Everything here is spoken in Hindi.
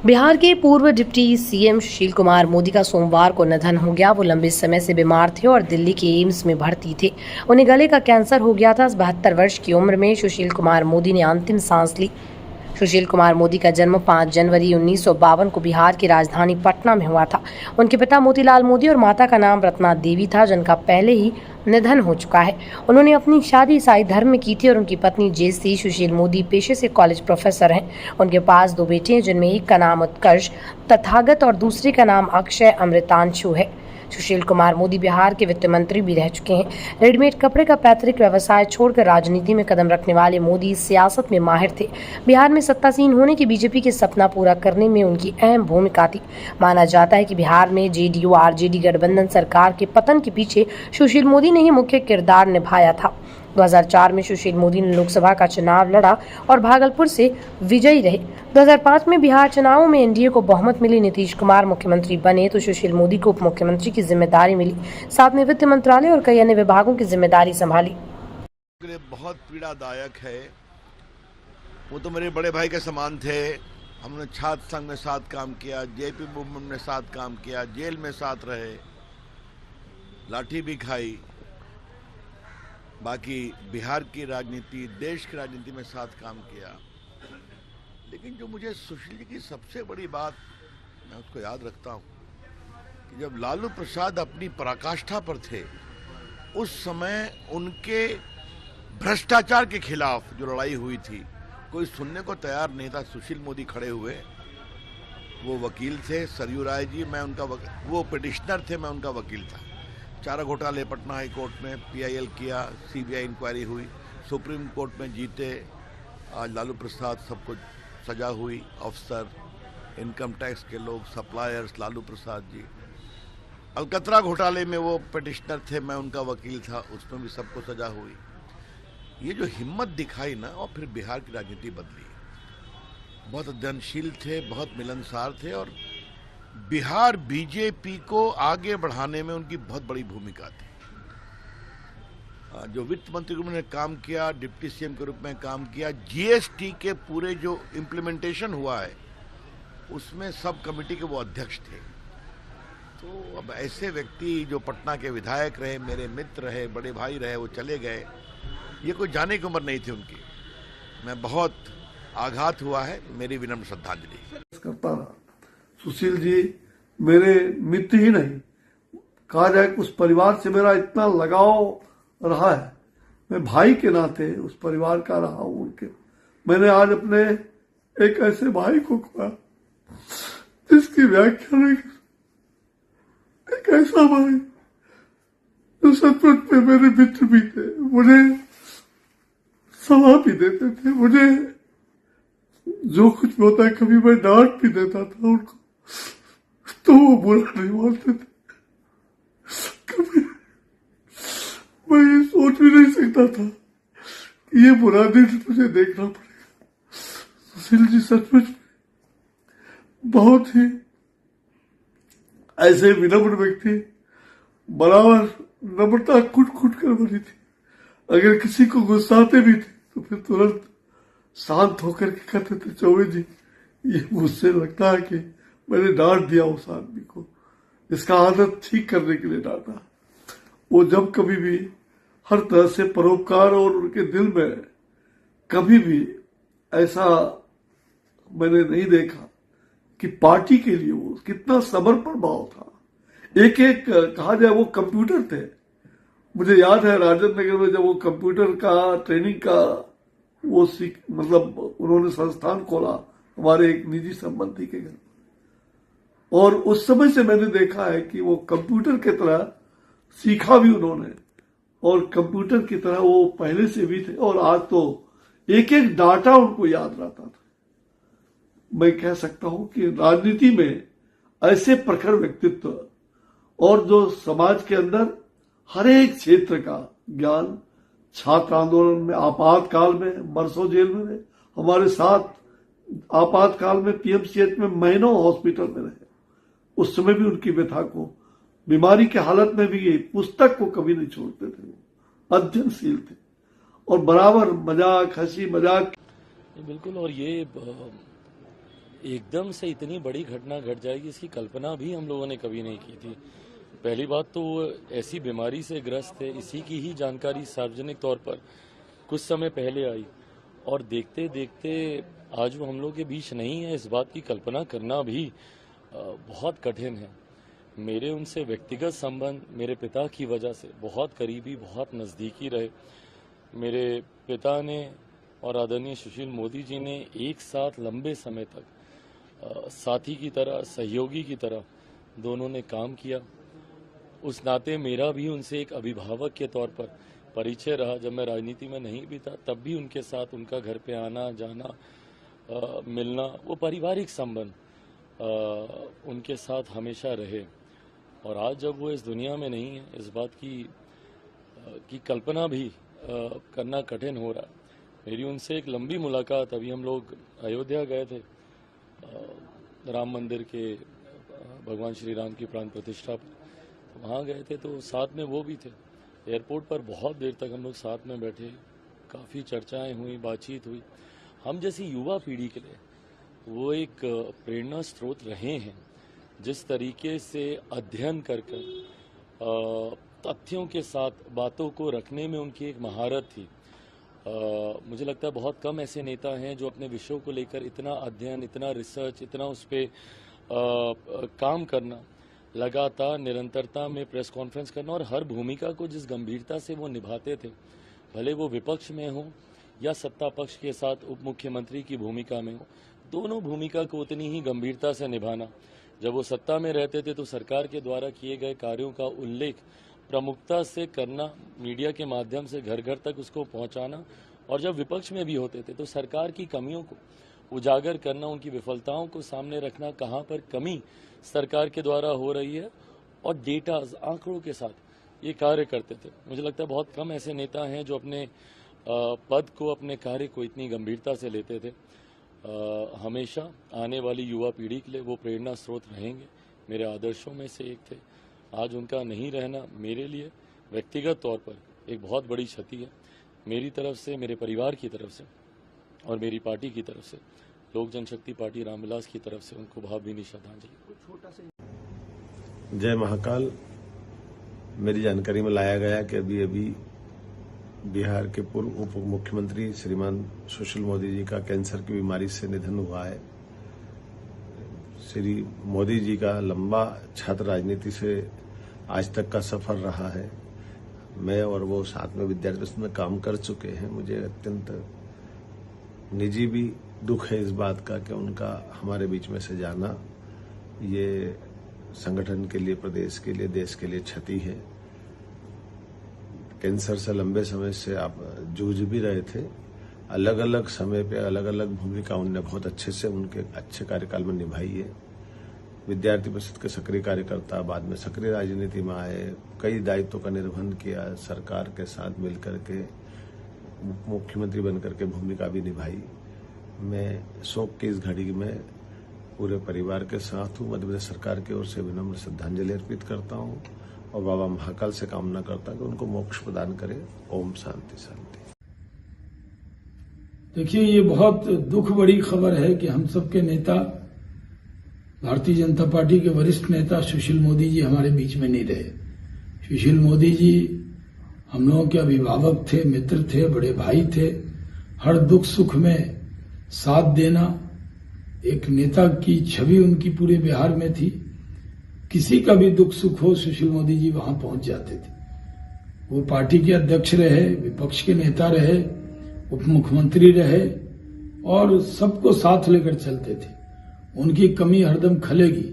बिहार के पूर्व डिप्टी सीएम सुशील कुमार मोदी का सोमवार को निधन हो गया। वो लंबे समय से बीमार थे और दिल्ली के एम्स में भर्ती थे। उन्हें गले का कैंसर हो गया था। 72 वर्ष की उम्र में सुशील कुमार मोदी ने अंतिम सांस ली। सुशील कुमार मोदी का जन्म 5 जनवरी 1952 को बिहार की राजधानी पटना में हुआ था। उनके पिता मोतीलाल मोदी और माता का नाम रत्ना देवी था, जिनका पहले ही निधन हो चुका है। उन्होंने अपनी शादी ईसाई धर्म में की थी और उनकी पत्नी जयश्री सुशील मोदी पेशे से कॉलेज प्रोफेसर हैं। उनके पास 2 बेटे हैं, जिनमें एक का नाम उत्कर्ष तथागत और दूसरे का नाम अक्षय अमृतांशु है। सुशील कुमार मोदी बिहार के वित्त मंत्री भी रह चुके हैं। रेडीमेड कपड़े का पैतृक व्यवसाय छोड़कर राजनीति में कदम रखने वाले मोदी सियासत में माहिर थे। बिहार में सत्तासीन होने की बीजेपी के सपना पूरा करने में उनकी अहम भूमिका थी। माना जाता है कि बिहार में जेडीयू आरजेडी गठबंधन सरकार के पतन के पीछे सुशील मोदी ने ही मुख्य किरदार निभाया था। 2004 में सुशील मोदी ने लोकसभा का चुनाव लड़ा और भागलपुर से विजयी रहे। 2005 में बिहार चुनावों में एनडीए को बहुमत मिली। नीतीश कुमार मुख्यमंत्री बने तो सुशील मोदी को उप मुख्यमंत्री की जिम्मेदारी मिली। साथ में वित्त मंत्रालय और कई अन्य विभागों की जिम्मेदारी संभाली। बहुत पीड़ादायक है। वो तो मेरे बड़े भाई के समान थे। हमने छात्र संघ में साथ काम किया, जेपी मूवमेंट में साथ काम किया, जेल में साथ रहे, लाठी भी खाई। बाकी बिहार की राजनीति, देश की राजनीति में साथ काम किया। लेकिन जो मुझे सुशील जी की सबसे बड़ी बात मैं उसको याद रखता हूँ कि जब लालू प्रसाद अपनी पराकाष्ठा पर थे, उस समय उनके भ्रष्टाचार के खिलाफ जो लड़ाई हुई थी, कोई सुनने को तैयार नहीं था। सुशील मोदी खड़े हुए, वो वकील थे, सरयू राय जी, मैं उनका वो पिटिशनर थे, मैं उनका वकील था। चारा घोटाले पटना हाई कोर्ट में पीआईएल किया, सीबीआई इंक्वायरी हुई, सुप्रीम कोर्ट में जीते। आज लालू प्रसाद सबको सजा हुई, अफसर, इनकम टैक्स के लोग, सप्लायर्स, लालू प्रसाद जी। अलकतरा घोटाले में वो पिटिशनर थे, मैं उनका वकील था, उसमें भी सबको सजा हुई। ये जो हिम्मत दिखाई ना, और फिर बिहार की राजनीति बदली। बहुत अध्ययनशील थे, बहुत मिलनसार थे और बिहार बीजेपी को आगे बढ़ाने में उनकी बहुत बड़ी भूमिका थी। जो वित्त मंत्री के रूप में काम किया, डिप्टी सीएम के रूप में काम किया, जीएसटी के पूरे जो इम्प्लीमेंटेशन हुआ है उसमें सब कमेटी के वो अध्यक्ष थे। तो अब ऐसे व्यक्ति जो पटना के विधायक रहे, मेरे मित्र रहे, बड़े भाई रहे, वो चले गए। ये कोई जाने की उम्र नहीं थी उनकी। मैं बहुत आघात हुआ है, मेरी विनम्र श्रद्धांजलि करता रहा। सुशील जी मेरे मित्र ही नहीं, कहा जाए कि उस परिवार से मेरा इतना लगाव रहा है। मैं भाई के नाते उस परिवार का रहा हूं उनके। मैंने आज अपने एक ऐसे भाई को खोया जिसकी व्याख्या नहीं। एक ऐसा भाई जो सचमुच में मेरे मित्र भी थे, मुझे सलाह भी देते थे, मुझे जो कुछ भी होता है, कभी मैं डांट भी देता था उनको तो वो बुरा नहीं मानते थे। कभी मैं ये सोच भी नहीं सकता था कि ये बुरा दिन मुझे देखना पड़ेगा। सुशील जी सचमुच बहुत ही ऐसे विनम्र व्यक्ति, बराबर नम्रता कुट कुट कर बनी थी। अगर किसी को गुस्साते भी थे तो फिर तुरंत शांत होकर के कहते थे, चौबे जी ये मुझसे लगता है कि मैंने डांट दिया उस आदमी को, इसका आदत ठीक करने के लिए डांटा। वो जब कभी भी हर तरह से परोपकार, और उनके दिल में कभी भी ऐसा मैंने नहीं देखा कि पार्टी के लिए वो कितना समर्पण भाव था। एक एक कहा जाए वो कंप्यूटर थे। मुझे याद है राजेंद्र नगर में जब वो कंप्यूटर का ट्रेनिंग का वो मतलब उन्होंने संस्थान खोला हमारे एक निजी संबंधी के घर, और उस समय से मैंने देखा है कि वो कंप्यूटर की तरह सीखा भी उन्होंने, और कंप्यूटर की तरह वो पहले से भी थे। और आज तो एक एक डाटा उनको याद रहता था। मैं कह सकता हूं कि राजनीति में ऐसे प्रखर व्यक्तित्व, और जो समाज के अंदर हर एक क्षेत्र का ज्ञान, छात्र आंदोलन में, आपातकाल में, बरसों जेल में रहे, हमारे साथ आपातकाल में पीएमसीएच में महीनों हॉस्पिटल में रहे। उस समय भी उनकी व्यथा को, बीमारी के हालत में भी ये पुस्तक को कभी नहीं छोड़ते थे। वो अध्ययनशील थे और बराबर मजाक, हंसी मजाक। बिल्कुल। और ये एकदम से इतनी बड़ी घटना घट जाएगी इसकी कल्पना भी हम लोगों ने कभी नहीं की थी। पहली बात तो वो ऐसी बीमारी से ग्रस्त है, इसी की ही जानकारी सार्वजनिक तौर पर कुछ समय पहले आई और देखते देखते आज वो हम लोग के बीच नहीं है, इस बात की कल्पना करना भी बहुत कठिन है। मेरे उनसे व्यक्तिगत संबंध मेरे पिता की वजह से बहुत करीबी, बहुत नज़दीकी रहे। मेरे पिता ने और आदरणीय सुशील मोदी जी ने एक साथ लंबे समय तक साथी की तरह, सहयोगी की तरह दोनों ने काम किया। उस नाते मेरा भी उनसे एक अभिभावक के तौर पर परिचय रहा। जब मैं राजनीति में नहीं भी था तब भी उनके साथ उनका घर पे आना जाना, मिलना, वो पारिवारिक संबंध उनके साथ हमेशा रहे। और आज जब वो इस दुनिया में नहीं है, इस बात की कल्पना भी करना कठिन हो रहा है। मेरी उनसे एक लंबी मुलाकात, अभी हम लोग अयोध्या गए थे राम मंदिर के भगवान श्री राम की प्राण प्रतिष्ठा पर, वहाँ गए थे तो साथ में वो भी थे। एयरपोर्ट पर बहुत देर तक हम लोग साथ में बैठे, काफ़ी चर्चाएं हुई, बातचीत हुई। हम जैसी युवा पीढ़ी के लिए वो एक प्रेरणा स्रोत रहे हैं। जिस तरीके से अध्ययन कर तथ्यों के साथ बातों को रखने में उनकी एक महारत थी। मुझे लगता है बहुत कम ऐसे नेता हैं जो अपने विषयों को लेकर इतना अध्ययन, इतना रिसर्च, इतना उस पर काम करना, लगातार निरंतरता में प्रेस कॉन्फ्रेंस करना और हर भूमिका को जिस गंभीरता से वो निभाते थे, भले वो विपक्ष में हो या सत्ता पक्ष के साथ उप मुख्यमंत्री की भूमिका में हो, दोनों भूमिका को उतनी ही गंभीरता से निभाना। जब वो सत्ता में रहते थे तो सरकार के द्वारा किए गए कार्यों का उल्लेख प्रमुखता से करना, मीडिया के माध्यम से घर घर तक उसको पहुंचाना, और जब विपक्ष में भी होते थे तो सरकार की कमियों को उजागर करना, उनकी विफलताओं को सामने रखना, कहां पर कमी सरकार के द्वारा हो रही है, और डेटा, आंकड़ों के साथ ये कार्य करते थे। मुझे लगता है बहुत कम ऐसे नेता हैं जो अपने पद को, अपने कार्य को इतनी गंभीरता से लेते थे। हमेशा आने वाली युवा पीढ़ी के लिए वो प्रेरणा स्रोत रहेंगे। मेरे आदर्शों में से एक थे। आज उनका नहीं रहना मेरे लिए व्यक्तिगत तौर पर एक बहुत बड़ी क्षति है। मेरी तरफ से, मेरे परिवार की तरफ से और मेरी पार्टी की तरफ से, लोक जनशक्ति पार्टी रामविलास की तरफ से उनको भावभीनी श्रद्धांजलि। जय महाकाल। मेरी जानकारी में लाया गया कि अभी बिहार के पूर्व उप मुख्यमंत्री श्रीमान सुशील मोदी जी का कैंसर की बीमारी से निधन हुआ है। श्री मोदी जी का लंबा छात्र राजनीति से आज तक का सफर रहा है। मैं और वो साथ में विद्यार्थी में काम कर चुके हैं। मुझे अत्यंत निजी भी दुख है इस बात का कि उनका हमारे बीच में से जाना ये संगठन के लिए, प्रदेश के लिए, देश के लिए क्षति है। कैंसर से लंबे समय से आप जूझ भी रहे थे। अलग अलग समय पे अलग अलग भूमिका उनने बहुत अच्छे से उनके अच्छे कार्यकाल में निभाई है। विद्यार्थी परिषद के सक्रिय कार्यकर्ता, बाद में सक्रिय राजनीति में आए, कई दायित्वों का निर्वहन किया, सरकार के साथ मिलकर के मुख्यमंत्री बनकर के भूमिका भी निभाई। मैं शोक की इस घड़ी में पूरे परिवार के साथ हूँ। मध्य प्रदेश सरकार की ओर से विनम्र श्रद्धांजलि अर्पित करता हूँ और बाबा महाकाल से कामना करता हूँ कि उनको मोक्ष प्रदान करे। ओम शांति शांति। देखिए, ये बहुत दुख बड़ी खबर है कि हम सबके नेता, भारतीय जनता पार्टी के वरिष्ठ नेता सुशील मोदी जी हमारे बीच में नहीं रहे। सुशील मोदी जी हम लोगों के अभिभावक थे, मित्र थे, बड़े भाई थे। हर दुख सुख में साथ देना, एक नेता की छवि उनकी पूरे बिहार में थी। किसी का भी दुख सुख हो, सुशील मोदी जी वहां पहुंच जाते थे। वो पार्टी के अध्यक्ष रहे, विपक्ष के नेता रहे, उप मुख्यमंत्री रहे और सबको साथ लेकर चलते थे। उनकी कमी हरदम खलेगी।